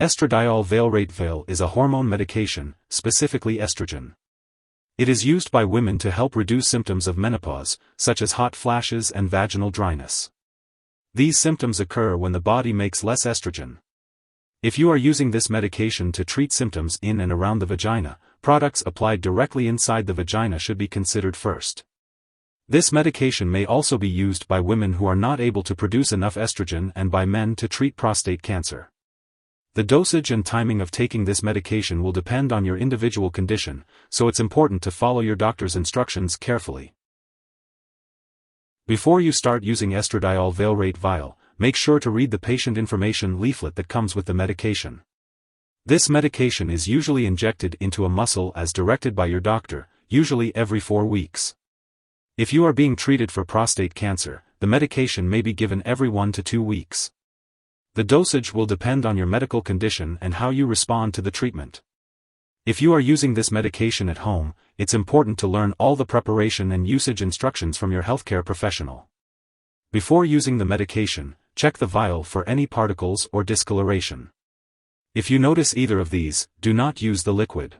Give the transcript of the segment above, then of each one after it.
Estradiol Valerate Vial is a hormone medication, specifically estrogen. It is used by women to help reduce symptoms of menopause, such as hot flashes and vaginal dryness. These symptoms occur when the body makes less estrogen. If you are using this medication to treat symptoms in and around the vagina, products applied directly inside the vagina should be considered first. This medication may also be used by women who are not able to produce enough estrogen and by men to treat prostate cancer. The dosage and timing of taking this medication will depend on your individual condition, so it's important to follow your doctor's instructions carefully. Before you start using Estradiol Valerate Vial, make sure to read the patient information leaflet that comes with the medication. This medication is usually injected into a muscle as directed by your doctor, usually every 4 weeks. If you are being treated for prostate cancer, the medication may be given every 1 to 2 weeks. The dosage will depend on your medical condition and how you respond to the treatment. If you are using this medication at home, it's important to learn all the preparation and usage instructions from your healthcare professional. Before using the medication, check the vial for any particles or discoloration. If you notice either of these, do not use the liquid.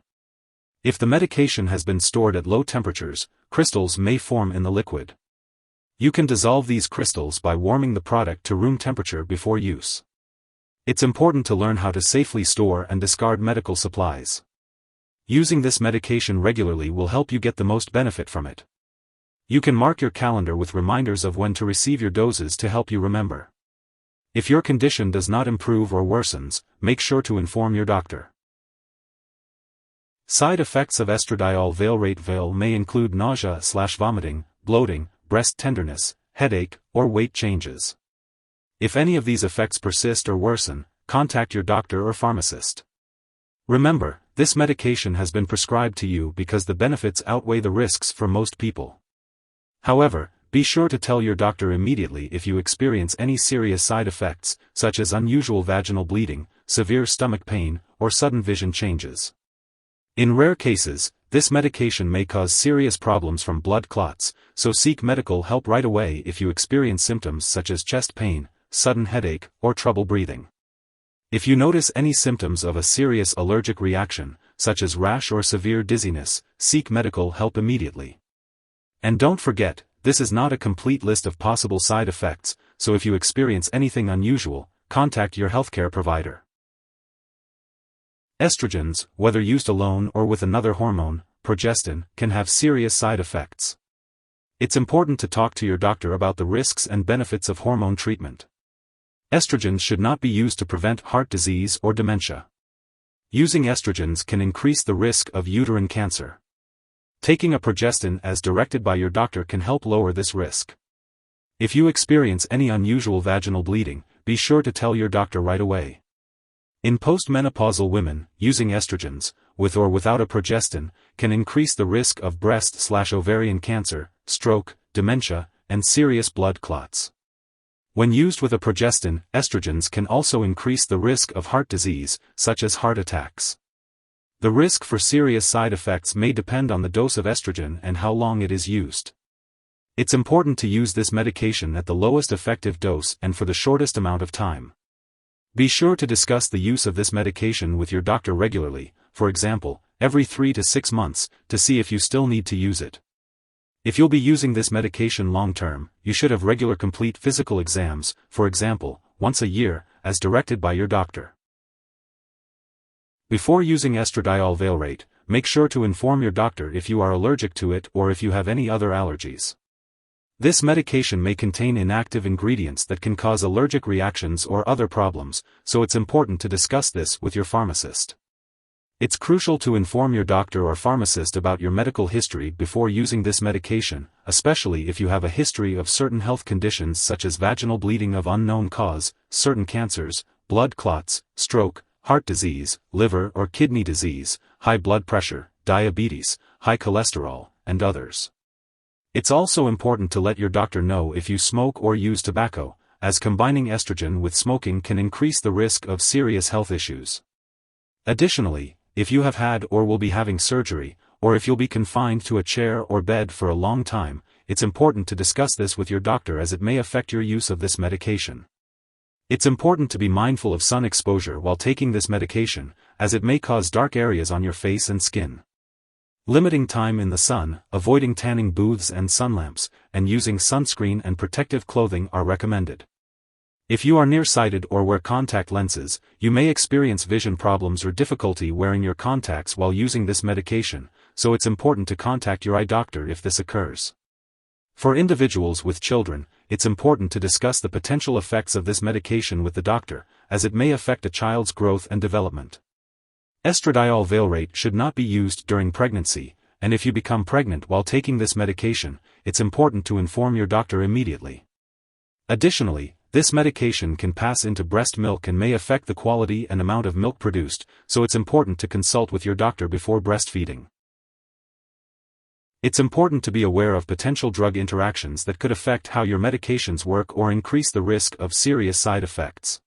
If the medication has been stored at low temperatures, crystals may form in the liquid. You can dissolve these crystals by warming the product to room temperature before use. It's important to learn how to safely store and discard medical supplies. Using this medication regularly will help you get the most benefit from it. You can mark your calendar with reminders of when to receive your doses to help you remember. If your condition does not improve or worsens, make sure to inform your doctor. Side effects of Estradiol Valerate Vial may include nausea/vomiting, bloating, breast tenderness, headache, or weight changes. If any of these effects persist or worsen, contact your doctor or pharmacist. Remember, this medication has been prescribed to you because the benefits outweigh the risks for most people. However, be sure to tell your doctor immediately if you experience any serious side effects, such as unusual vaginal bleeding, severe stomach pain, or sudden vision changes. In rare cases, this medication may cause serious problems from blood clots, so seek medical help right away if you experience symptoms such as chest pain, sudden headache, or trouble breathing. If you notice any symptoms of a serious allergic reaction, such as rash or severe dizziness, seek medical help immediately. And don't forget, this is not a complete list of possible side effects, so if you experience anything unusual, contact your healthcare provider. Estrogens, whether used alone or with another hormone, progestin, can have serious side effects. It's important to talk to your doctor about the risks and benefits of hormone treatment. Estrogens should not be used to prevent heart disease or dementia. Using estrogens can increase the risk of uterine cancer. Taking a progestin as directed by your doctor can help lower this risk. If you experience any unusual vaginal bleeding, be sure to tell your doctor right away. In postmenopausal women, using estrogens, with or without a progestin, can increase the risk of breast/ovarian cancer, stroke, dementia, and serious blood clots. When used with a progestin, estrogens can also increase the risk of heart disease, such as heart attacks. The risk for serious side effects may depend on the dose of estrogen and how long it is used. It's important to use this medication at the lowest effective dose and for the shortest amount of time. Be sure to discuss the use of this medication with your doctor regularly, for example, every 3 to 6 months, to see if you still need to use it. If you'll be using this medication long-term, you should have regular complete physical exams, for example, once a year, as directed by your doctor. Before using Estradiol Valerate, make sure to inform your doctor if you are allergic to it or if you have any other allergies. This medication may contain inactive ingredients that can cause allergic reactions or other problems, so it's important to discuss this with your pharmacist. It's crucial to inform your doctor or pharmacist about your medical history before using this medication, especially if you have a history of certain health conditions such as vaginal bleeding of unknown cause, certain cancers, blood clots, stroke, heart disease, liver or kidney disease, high blood pressure, diabetes, high cholesterol, and others. It's also important to let your doctor know if you smoke or use tobacco, as combining estrogen with smoking can increase the risk of serious health issues. Additionally, if you have had or will be having surgery, or if you'll be confined to a chair or bed for a long time, it's important to discuss this with your doctor as it may affect your use of this medication. It's important to be mindful of sun exposure while taking this medication, as it may cause dark areas on your face and skin. Limiting time in the sun, avoiding tanning booths and sun lamps, and using sunscreen and protective clothing are recommended. If you are nearsighted or wear contact lenses, you may experience vision problems or difficulty wearing your contacts while using this medication, so it's important to contact your eye doctor if this occurs. For individuals with children, it's important to discuss the potential effects of this medication with the doctor, as it may affect a child's growth and development. Estradiol Valerate should not be used during pregnancy, and if you become pregnant while taking this medication, it's important to inform your doctor immediately. Additionally, this medication can pass into breast milk and may affect the quality and amount of milk produced, so it's important to consult with your doctor before breastfeeding. It's important to be aware of potential drug interactions that could affect how your medications work or increase the risk of serious side effects.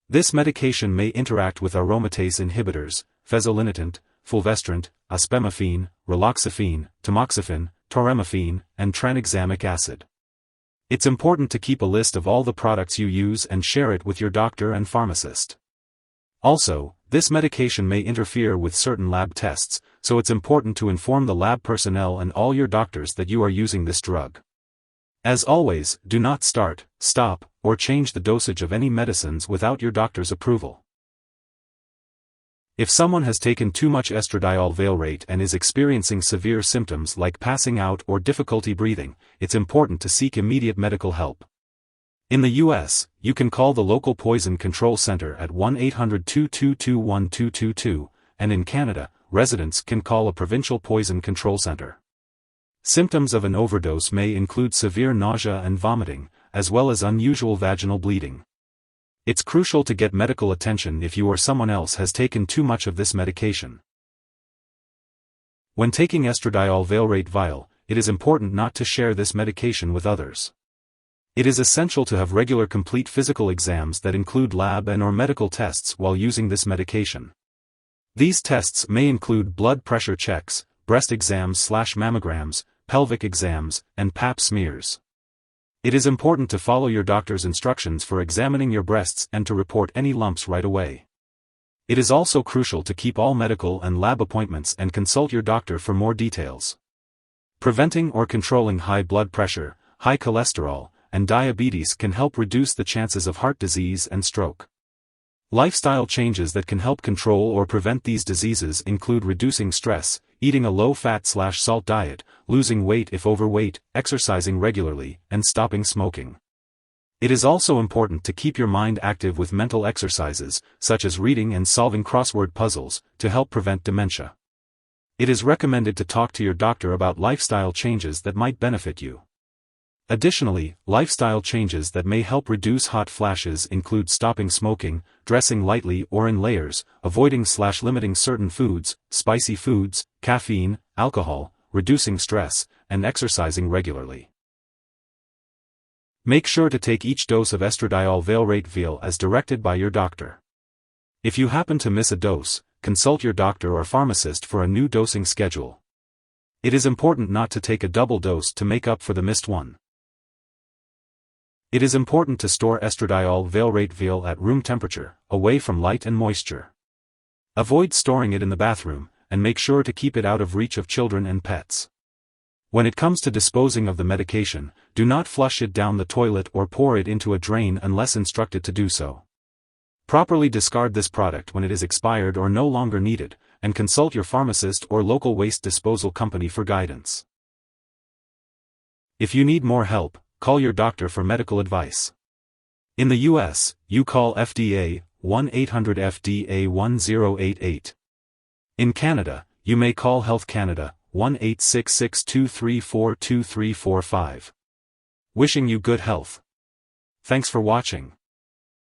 This medication may interact with aromatase inhibitors, fezolinetant, fulvestrant, aspemifene, raloxifene, tamoxifen, toremifene, and tranexamic acid. It's important to keep a list of all the products you use and share it with your doctor and pharmacist. Also, this medication may interfere with certain lab tests, so it's important to inform the lab personnel and all your doctors that you are using this drug. As always, do not start, stop, or change the dosage of any medicines without your doctor's approval. If someone has taken too much estradiol valerate and is experiencing severe symptoms like passing out or difficulty breathing, it's important to seek immediate medical help. In the U.S., you can call the local poison control center at 1-800-222-1222, and in Canada, residents can call a provincial poison control center. Symptoms of an overdose may include severe nausea and vomiting, as well as unusual vaginal bleeding. It's crucial to get medical attention if you or someone else has taken too much of this medication. When taking Estradiol Valerate Vial, it is important not to share this medication with others. It is essential to have regular complete physical exams that include lab and/or medical tests while using this medication. These tests may include blood pressure checks, breast exams/mammograms, pelvic exams, and pap smears. It is important to follow your doctor's instructions for examining your breasts and to report any lumps right away. It is also crucial to keep all medical and lab appointments and consult your doctor for more details. Preventing or controlling high blood pressure, high cholesterol, and diabetes can help reduce the chances of heart disease and stroke. Lifestyle changes that can help control or prevent these diseases include reducing stress, eating a low-fat/salt diet, losing weight if overweight, exercising regularly, and stopping smoking. It is also important to keep your mind active with mental exercises, such as reading and solving crossword puzzles, to help prevent dementia. It is recommended to talk to your doctor about lifestyle changes that might benefit you. Additionally, lifestyle changes that may help reduce hot flashes include stopping smoking, dressing lightly or in layers, avoiding/limiting certain foods, spicy foods, caffeine, alcohol, reducing stress, and exercising regularly. Make sure to take each dose of Estradiol Valerate Vial as directed by your doctor. If you happen to miss a dose, consult your doctor or pharmacist for a new dosing schedule. It is important not to take a double dose to make up for the missed one. It is important to store Estradiol Valerate Vial at room temperature, away from light and moisture. Avoid storing it in the bathroom, and make sure to keep it out of reach of children and pets. When it comes to disposing of the medication, do not flush it down the toilet or pour it into a drain unless instructed to do so. Properly discard this product when it is expired or no longer needed, and consult your pharmacist or local waste disposal company for guidance. If you need more help, call your doctor for medical advice. In the U.S., you call FDA, 1-800-FDA-1088. In Canada, you may call Health Canada, 1-866-234-2345. Wishing you good health. Thanks for watching.